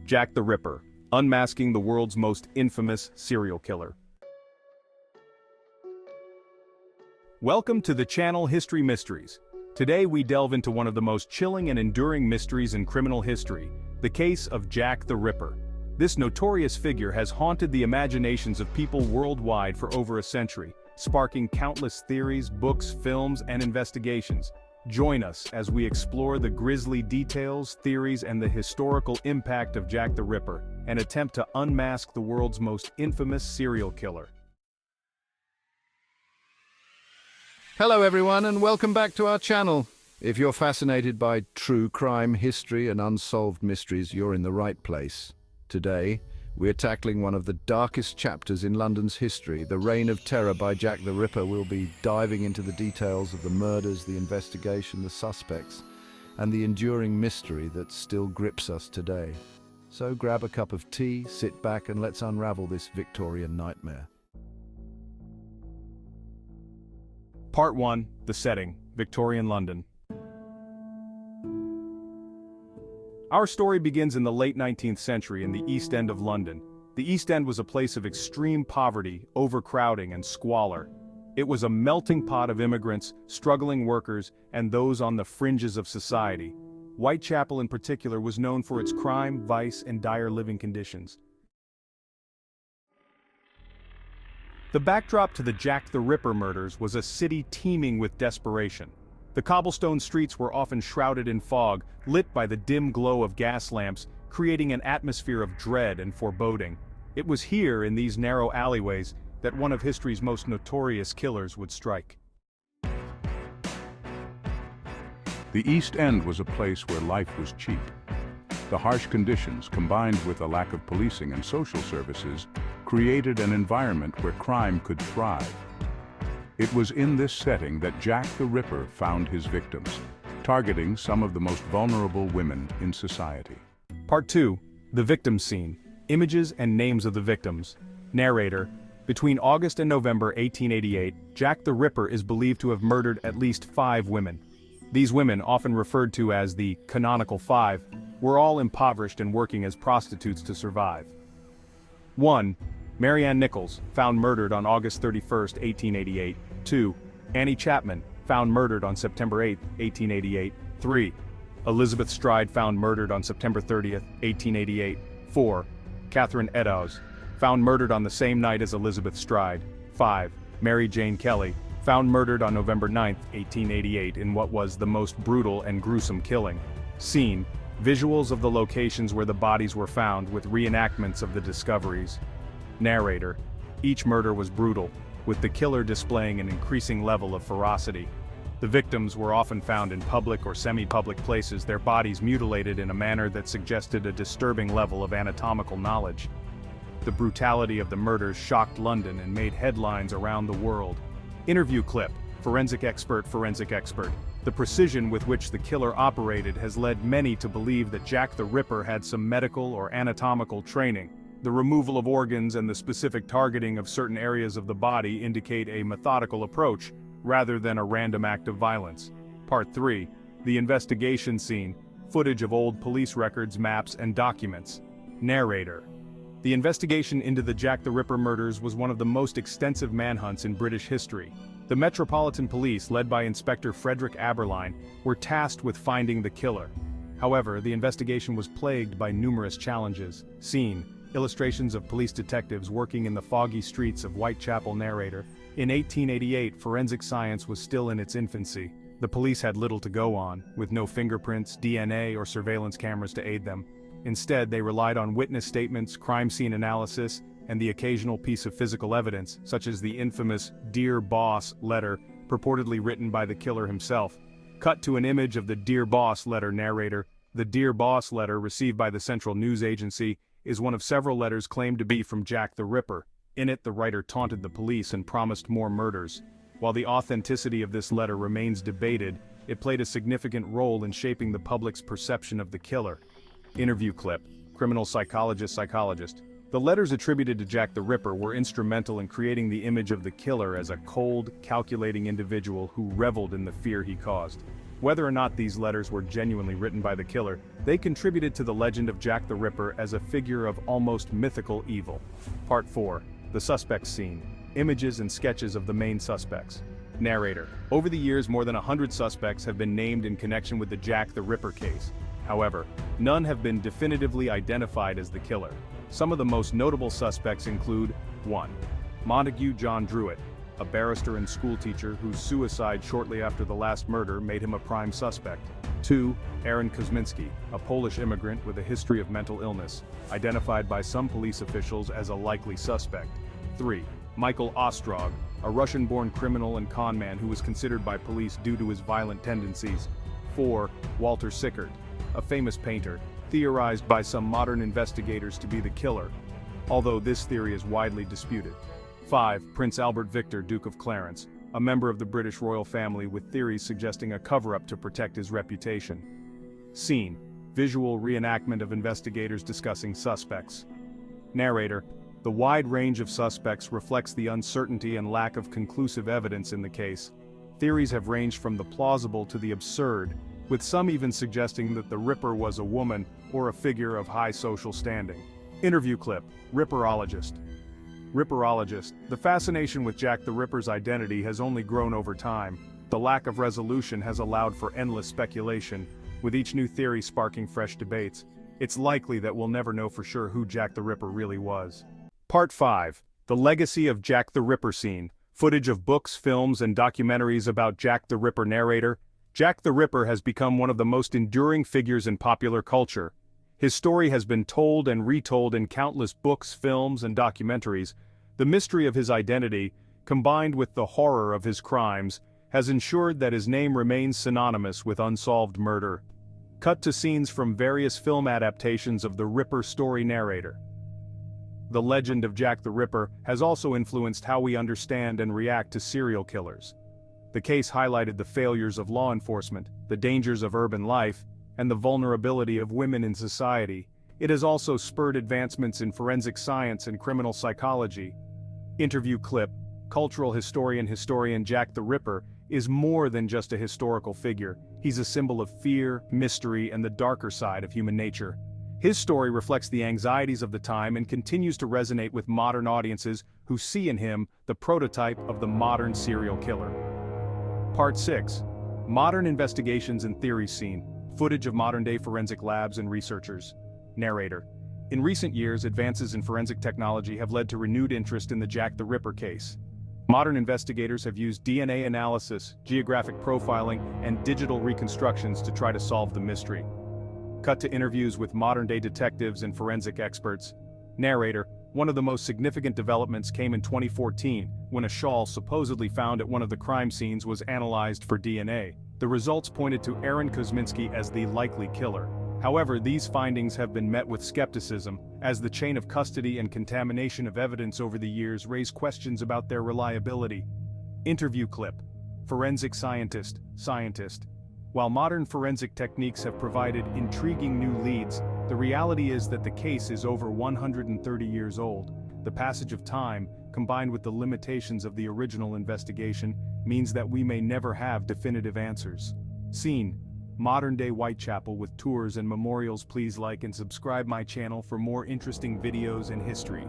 Jack the Ripper, unmasking the world's most infamous serial killer. Welcome to the channel History Mysteries. Today we delve into one of the most chilling and enduring mysteries in criminal history, the case of Jack the Ripper. This notorious figure has haunted the imaginations of people worldwide for over a century, sparking countless theories, books, films, and investigations. Join us as we explore the grisly details, theories, and the historical impact of Jack the Ripper, and attempt to unmask the world's most infamous serial killer. Hello everyone and welcome back to our channel. If you're fascinated by true crime, history and unsolved mysteries, you're in the right place. Today, we're tackling one of the darkest chapters in London's history, the Reign of Terror by Jack the Ripper. We'll be diving into the details of the murders, the investigation, the suspects, and the enduring mystery that still grips us today. So grab a cup of tea, sit back and let's unravel this Victorian nightmare. Part 1. The setting, Victorian London. Our story begins in the late 19th century in the East End of London. The East End was a place of extreme poverty, overcrowding, and squalor. It was a melting pot of immigrants, struggling workers, and those on the fringes of society. Whitechapel in particular was known for its crime, vice, and dire living conditions. The backdrop to the Jack the Ripper murders was a city teeming with desperation. The cobblestone streets were often shrouded in fog, lit by the dim glow of gas lamps, creating an atmosphere of dread and foreboding. It was here, in these narrow alleyways, that one of history's most notorious killers would strike. The East End was a place where life was cheap. The harsh conditions, combined with a lack of policing and social services, created an environment where crime could thrive. It was in this setting that Jack the Ripper found his victims, targeting some of the most vulnerable women in society. Part 2. The victim scene. Images and names of the victims. Narrator. Between August and November 1888, Jack the Ripper is believed to have murdered at least 5 women. These women, often referred to as the canonical 5, were all impoverished and working as prostitutes to survive. 1. Mary Ann Nichols, found murdered on August 31, 1888. 2. Annie Chapman, found murdered on September 8, 1888. 3. Elizabeth Stride, found murdered on September 30, 1888. 4. Catherine Eddowes, found murdered on the same night as Elizabeth Stride. 5. Mary Jane Kelly, found murdered on November 9, 1888 in what was the most brutal and gruesome killing. Scene. Visuals of the locations where the bodies were found with reenactments of the discoveries. Narrator. Each murder was brutal, with the killer displaying an increasing level of ferocity. The victims were often found in public or semi-public places, their bodies mutilated in a manner that suggested a disturbing level of anatomical knowledge. The brutality of the murders shocked London and made headlines around the world. Interview clip. Forensic expert. The precision with which the killer operated has led many to believe that Jack the Ripper had some medical or anatomical training. The removal of organs and the specific targeting of certain areas of the body indicate a methodical approach, rather than a random act of violence. Part 3. The investigation scene. Footage of old police records, maps, and documents. Narrator. The investigation into the Jack the Ripper murders was one of the most extensive manhunts in British history. The Metropolitan Police, led by Inspector Frederick Aberline, were tasked with finding the killer. However, the investigation was plagued by numerous challenges. Scene. Illustrations of police detectives working in the foggy streets of Whitechapel. Narrator. In 1888, forensic science was still in its infancy. The police had little to go on, with no fingerprints, DNA, or surveillance cameras to aid them. Instead, they relied on witness statements, crime scene analysis, and the occasional piece of physical evidence, such as the infamous "Dear Boss" letter, purportedly written by the killer himself. Cut to an image of the "Dear Boss" letter. Narrator. The "Dear Boss" letter, received by the Central News Agency, is one of several letters claimed to be from Jack the Ripper. In it, the writer taunted the police and promised more murders. While the authenticity of this letter remains debated, it played a significant role in shaping the public's perception of the killer. Interview clip. Criminal psychologist. The letters attributed to Jack the Ripper were instrumental in creating the image of the killer as a cold, calculating individual who reveled in the fear he caused. Whether or not these letters were genuinely written by the killer, they contributed to the legend of Jack the Ripper as a figure of almost mythical evil. Part 4. The Suspects Scene. Images and sketches of the main suspects. Narrator. Over the years, more than 100 suspects have been named in connection with the Jack the Ripper case. However, none have been definitively identified as the killer. Some of the most notable suspects include 1. Montague John Druitt, a barrister and schoolteacher whose suicide shortly after the last murder made him a prime suspect. 2. Aaron Kosminski, a Polish immigrant with a history of mental illness, identified by some police officials as a likely suspect. 3. Michael Ostrog, a Russian-born criminal and conman who was considered by police due to his violent tendencies. 4. Walter Sickert, a famous painter, theorized by some modern investigators to be the killer, although this theory is widely disputed. 5. Prince Albert Victor, Duke of Clarence, a member of the British royal family with theories suggesting a cover-up to protect his reputation. Scene. Visual reenactment of investigators discussing suspects. Narrator. The wide range of suspects reflects the uncertainty and lack of conclusive evidence in the case. Theories have ranged from the plausible to the absurd, with some even suggesting that the Ripper was a woman or a figure of high social standing. Interview clip. Ripperologist. Ripperologist. The fascination with Jack the Ripper's identity has only grown over time. The lack of resolution has allowed for endless speculation, with each new theory sparking fresh debates. It's likely that we'll never know for sure who Jack the Ripper really was. Part 5. The Legacy of Jack the Ripper Scene. Footage of books, films, and documentaries about Jack the Ripper. Narrator. Jack the Ripper has become one of the most enduring figures in popular culture. His story has been told and retold in countless books, films, and documentaries. The mystery of his identity, combined with the horror of his crimes, has ensured that his name remains synonymous with unsolved murder. Cut to scenes from various film adaptations of the Ripper story. Narrator. The legend of Jack the Ripper has also influenced how we understand and react to serial killers. The case highlighted the failures of law enforcement, the dangers of urban life, and the vulnerability of women in society. It has also spurred advancements in forensic science and criminal psychology. Interview clip. Cultural historian Jack the Ripper is more than just a historical figure. He's a symbol of fear, mystery, and the darker side of human nature. His story reflects the anxieties of the time and continues to resonate with modern audiences who see in him the prototype of the modern serial killer. Part 6. Modern investigations and theories. Scene. Footage of modern-day forensic labs and researchers. Narrator. In recent years, advances in forensic technology have led to renewed interest in the Jack the Ripper case. Modern investigators have used DNA analysis, geographic profiling, and digital reconstructions to try to solve the mystery. Cut to interviews with modern-day detectives and forensic experts. Narrator. One of the most significant developments came in 2014, when a shawl supposedly found at one of the crime scenes was analyzed for DNA. The results pointed to Aaron Kosminski as the likely killer. However, these findings have been met with skepticism, as the chain of custody and contamination of evidence over the years raise questions about their reliability. Interview clip. Forensic scientist. While modern forensic techniques have provided intriguing new leads, the reality is that the case is over 130 years old. The passage of time, combined with the limitations of the original investigation, means that we may never have definitive answers. Scene. Modern-day Whitechapel with tours and memorials. Please like and subscribe my channel for more interesting videos and history.